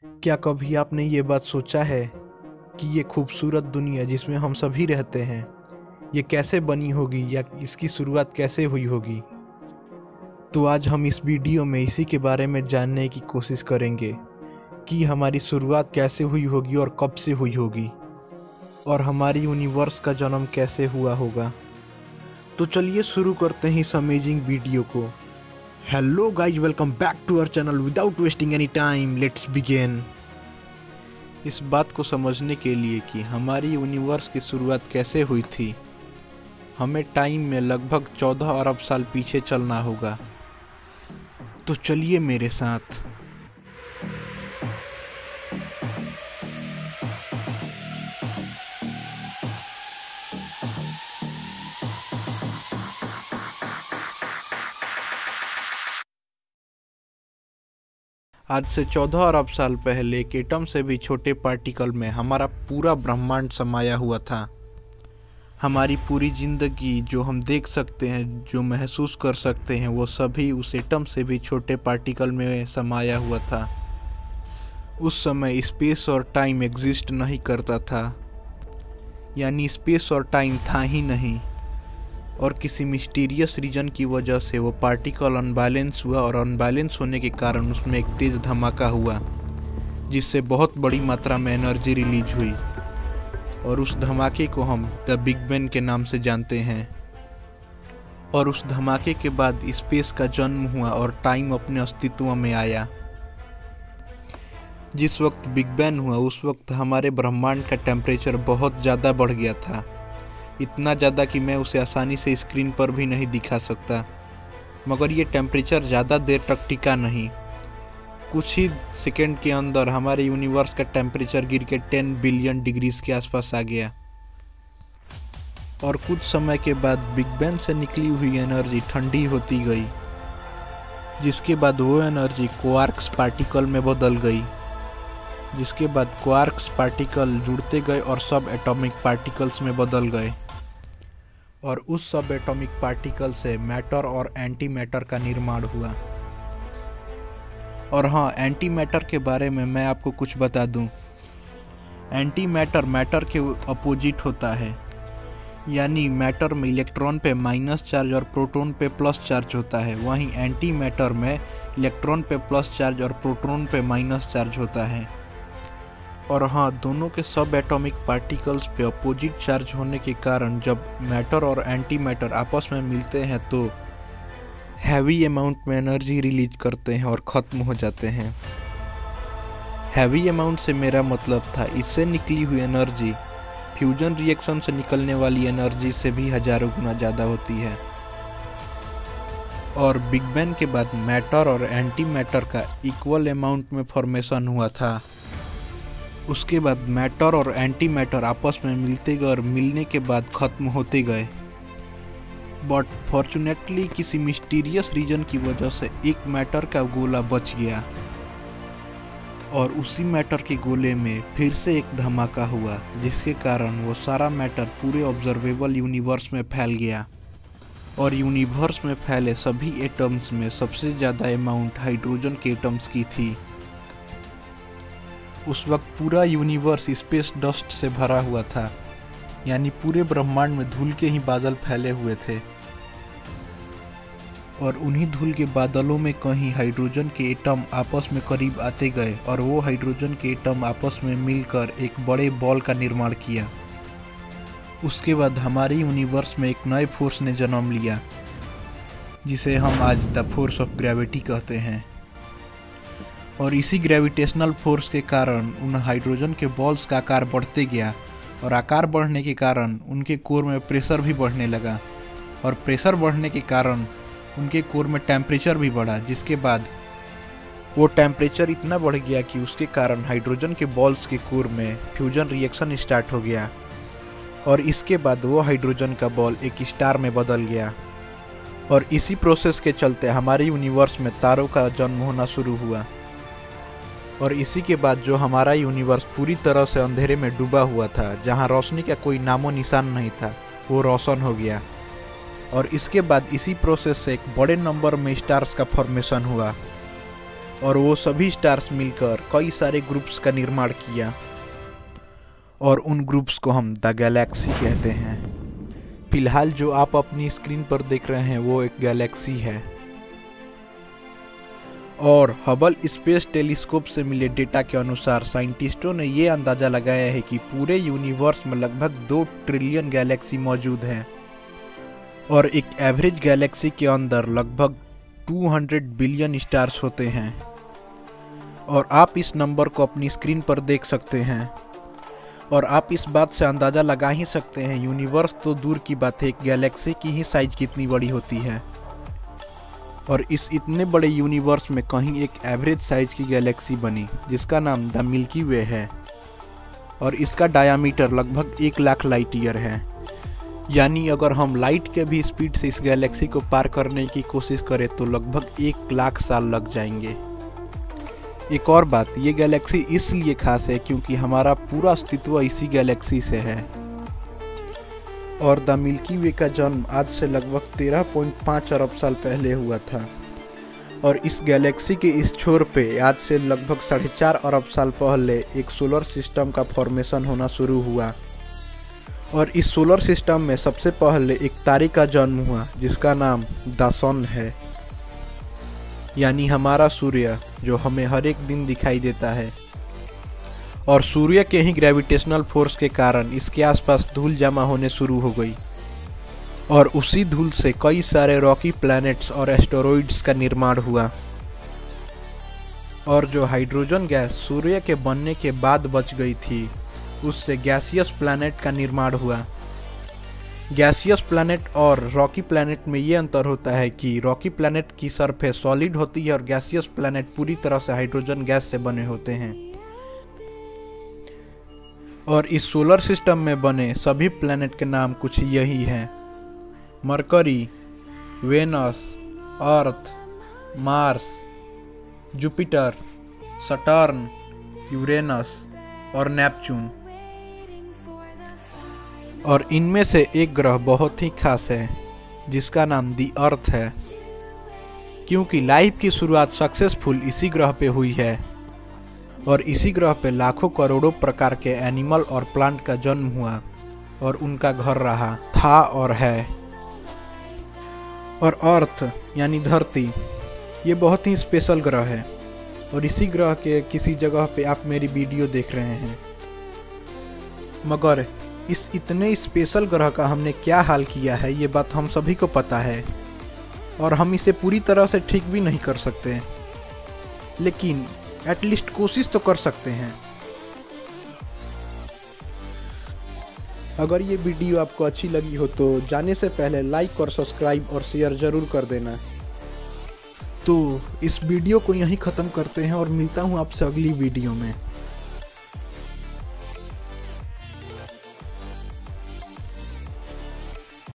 क्या कभी आपने ये बात सोचा है कि ये खूबसूरत दुनिया जिसमें हम सभी रहते हैं, ये कैसे बनी होगी या इसकी शुरुआत कैसे हुई होगी? तो आज हम इस वीडियो में इसी के बारे में जानने की कोशिश करेंगे कि हमारी शुरुआत कैसे हुई होगी और कब से हुई होगी, और हमारी यूनिवर्स का जन्म कैसे हुआ होगा। तो चलिए शुरू करते हैं इस अमेजिंग वीडियो को। Hello guys, welcome back to our channel. Without wasting any time, let's begin. इस बात को समझने के लिए कि हमारी यूनिवर्स की शुरुआत कैसे हुई थी, हमें टाइम में लगभग 14 अरब साल पीछे चलना होगा। तो चलिए मेरे साथ। आज से 14 अरब साल पहले एक एटम से भी छोटे पार्टिकल में हमारा पूरा ब्रह्मांड समाया हुआ था। हमारी पूरी जिंदगी जो हम देख सकते हैं, जो महसूस कर सकते हैं, वो सभी उस एटम से भी छोटे पार्टिकल में समाया हुआ था। उस समय स्पेस और टाइम एग्जिस्ट नहीं करता था, यानी स्पेस और टाइम था ही नहीं, और किसी मिस्टीरियस रीजन की वजह से वो पार्टिकल अनबैलेंस हुआ, और अनबैलेंस होने के कारण उसमें एक तेज धमाका हुआ जिससे बहुत बड़ी मात्रा में एनर्जी रिलीज हुई, और उस धमाके को हम द बिग बैंग के नाम से जानते हैं। और उस धमाके के बाद स्पेस का जन्म हुआ और टाइम अपने अस्तित्व में आया। जिस वक्त बिग बैंग हुआ उस वक्त हमारे ब्रह्मांड का टेम्परेचर बहुत ज़्यादा बढ़ गया था, इतना ज़्यादा कि मैं उसे आसानी से स्क्रीन पर भी नहीं दिखा सकता। मगर ये टेम्परेचर ज़्यादा देर तक टिका नहीं। कुछ ही सेकेंड के अंदर हमारे यूनिवर्स का टेम्परेचर गिर के 10 बिलियन डिग्रीज के आसपास आ गया। और कुछ समय के बाद बिग बैंग से निकली हुई एनर्जी ठंडी होती गई, जिसके बाद वो एनर्जी क्वार्क्स पार्टिकल में बदल गई, जिसके बाद क्वार्क्स पार्टिकल जुड़ते गए और सब एटॉमिक पार्टिकल्स में बदल गए। और उस सब एटॉमिक पार्टिकल से मैटर और एंटी मैटर का निर्माण हुआ। और हाँ, एंटी मैटर के बारे में मैं आपको कुछ बता दूं। एंटी मैटर मैटर के अपोजिट होता है, यानी मैटर में इलेक्ट्रॉन पे माइनस चार्ज और प्रोटॉन पे प्लस चार्ज होता है, वहीं एंटी मैटर में इलेक्ट्रॉन पे प्लस चार्ज और प्रोटॉन पे माइनस चार्ज होता है। और हाँ, दोनों के सब एटॉमिक पार्टिकल्स पे अपोजिट चार्ज होने के कारण जब मैटर और एंटी मैटर आपस में मिलते हैं तो हैवी अमाउंट में एनर्जी रिलीज करते हैं और ख़त्म हो जाते हैं। हैवी अमाउंट से मेरा मतलब था इससे निकली हुई एनर्जी फ्यूजन रिएक्शन से निकलने वाली एनर्जी से भी हजारों गुना ज़्यादा होती है। और बिग बैंग के बाद मैटर और एंटी मैटर का इक्वल अमाउंट में फॉर्मेशन हुआ था। उसके बाद मैटर और एंटी मैटर आपस में मिलते गए और मिलने के बाद ख़त्म होते गए। बट फॉर्चुनेटली किसी मिस्टीरियस रीजन की वजह से एक मैटर का गोला बच गया, और उसी मैटर के गोले में फिर से एक धमाका हुआ, जिसके कारण वो सारा मैटर पूरे ऑब्जर्वेबल यूनिवर्स में फैल गया। और यूनिवर्स में फैले सभी एटम्स में सबसे ज़्यादा अमाउंट हाइड्रोजन के एटम्स की थी। उस वक्त पूरा यूनिवर्स स्पेस डस्ट से भरा हुआ था, यानी पूरे ब्रह्मांड में धूल के ही बादल फैले हुए थे। और उन्हीं धूल के बादलों में कहीं हाइड्रोजन के एटम आपस में करीब आते गए, और वो हाइड्रोजन के एटम आपस में मिलकर एक बड़े बॉल का निर्माण किया। उसके बाद हमारे यूनिवर्स में एक नए फोर्स ने जन्म लिया, जिसे हम आज द फोर्स ऑफ ग्रेविटी कहते हैं। और इसी ग्रेविटेशनल फोर्स के कारण उन हाइड्रोजन के बॉल्स का आकार बढ़ते गया, और आकार बढ़ने के कारण उनके कोर में प्रेशर भी बढ़ने लगा, और प्रेशर बढ़ने के कारण उनके कोर में टेम्परेचर भी बढ़ा, जिसके बाद वो टेम्परेचर इतना बढ़ गया कि उसके कारण हाइड्रोजन के बॉल्स के कोर में फ्यूजन रिएक्शन स्टार्ट हो गया, और इसके बाद वो हाइड्रोजन का बॉल एक स्टार में बदल गया। और इसी प्रोसेस के चलते हमारे यूनिवर्स में तारों का जन्म होना शुरू हुआ। और इसी के बाद जो हमारा यूनिवर्स पूरी तरह से अंधेरे में डूबा हुआ था, जहां रोशनी का कोई नामो निशान नहीं था, वो रोशन हो गया। और इसके बाद इसी प्रोसेस से एक बड़े नंबर में स्टार्स का फॉर्मेशन हुआ, और वो सभी स्टार्स मिलकर कई सारे ग्रुप्स का निर्माण किया और उन ग्रुप्स को हम द गैलेक्सी कहते हैं। फिलहाल जो आप अपनी स्क्रीन पर देख रहे हैं वो एक गैलेक्सी है और हबल स्पेस टेलीस्कोप से मिले डेटा के अनुसार साइंटिस्टों ने ये अंदाजा लगाया है कि पूरे यूनिवर्स में लगभग 2 ट्रिलियन गैलेक्सी मौजूद हैं और एक एवरेज गैलेक्सी के अंदर लगभग 200 बिलियन स्टार्स होते हैं और आप इस नंबर को अपनी स्क्रीन पर देख सकते हैं और आप इस बात से अंदाजा लगा ही सकते हैं यूनिवर्स तो दूर की बात है, एक गैलेक्सी की ही साइज कितनी बड़ी होती है। और इस इतने बड़े यूनिवर्स में कहीं एक एवरेज साइज की गैलेक्सी बनी जिसका नाम द मिल्की वे है और इसका डायामीटर लगभग 1 लाख लाइट ईयर है। यानी अगर हम लाइट के भी स्पीड से इस गैलेक्सी को पार करने की कोशिश करें तो लगभग 1 लाख साल लग जाएंगे। एक और बात, ये गैलेक्सी इसलिए खास है क्योंकि हमारा पूरा अस्तित्व इसी गैलेक्सी से है और द मिल्की वे का जन्म आज से लगभग 13.5 अरब साल पहले हुआ था और इस गैलेक्सी के इस छोर पे आज से लगभग 4.5 अरब साल पहले एक सोलर सिस्टम का फॉर्मेशन होना शुरू हुआ और इस सोलर सिस्टम में सबसे पहले एक तारे का जन्म हुआ जिसका नाम द सन है, यानी हमारा सूर्य जो हमें हर एक दिन दिखाई देता है और सूर्य के ही ग्रेविटेशनल फोर्स के कारण इसके आसपास धूल जमा होने शुरू हो गई और उसी धूल से कई सारे रॉकी प्लैनेट्स और एस्टेरॉइड्स का निर्माण हुआ और जो हाइड्रोजन गैस सूर्य के बनने के बाद बच गई थी उससे गैसियस प्लैनेट का निर्माण हुआ। गैसियस प्लैनेट और रॉकी प्लैनेट में ये अंतर होता है कि रॉकी प्लैनेट की सरफेस सॉलिड होती है और गैसियस प्लैनेट पूरी तरह से हाइड्रोजन गैस से बने होते हैं। और इस सोलर सिस्टम में बने सभी प्लैनेट के नाम कुछ यही हैं: मरकरी, वेनस, अर्थ, मार्स, जुपिटर, सटर्न, यूरेनस और नेपच्यून। और इनमें से एक ग्रह बहुत ही खास है जिसका नाम दी अर्थ है क्योंकि लाइफ की शुरुआत सक्सेसफुल इसी ग्रह पे हुई है और इसी ग्रह पे लाखों करोड़ों प्रकार के एनिमल और प्लांट का जन्म हुआ और उनका घर रहा था और है। और अर्थ यानी धरती ये बहुत ही स्पेशल ग्रह है और इसी ग्रह के किसी जगह पे आप मेरी वीडियो देख रहे हैं, मगर इस इतने स्पेशल ग्रह का हमने क्या हाल किया है ये बात हम सभी को पता है और हम इसे पूरी तरह से ठीक भी नहीं कर सकते, लेकिन एटलीस्ट कोशिश तो कर सकते हैं। अगर ये वीडियो आपको अच्छी लगी हो तो जाने से पहले लाइक और सब्सक्राइब और शेयर जरूर कर देना। तो इस वीडियो को यहीं ख़त्म करते हैं और मिलता हूँ आपसे अगली वीडियो में।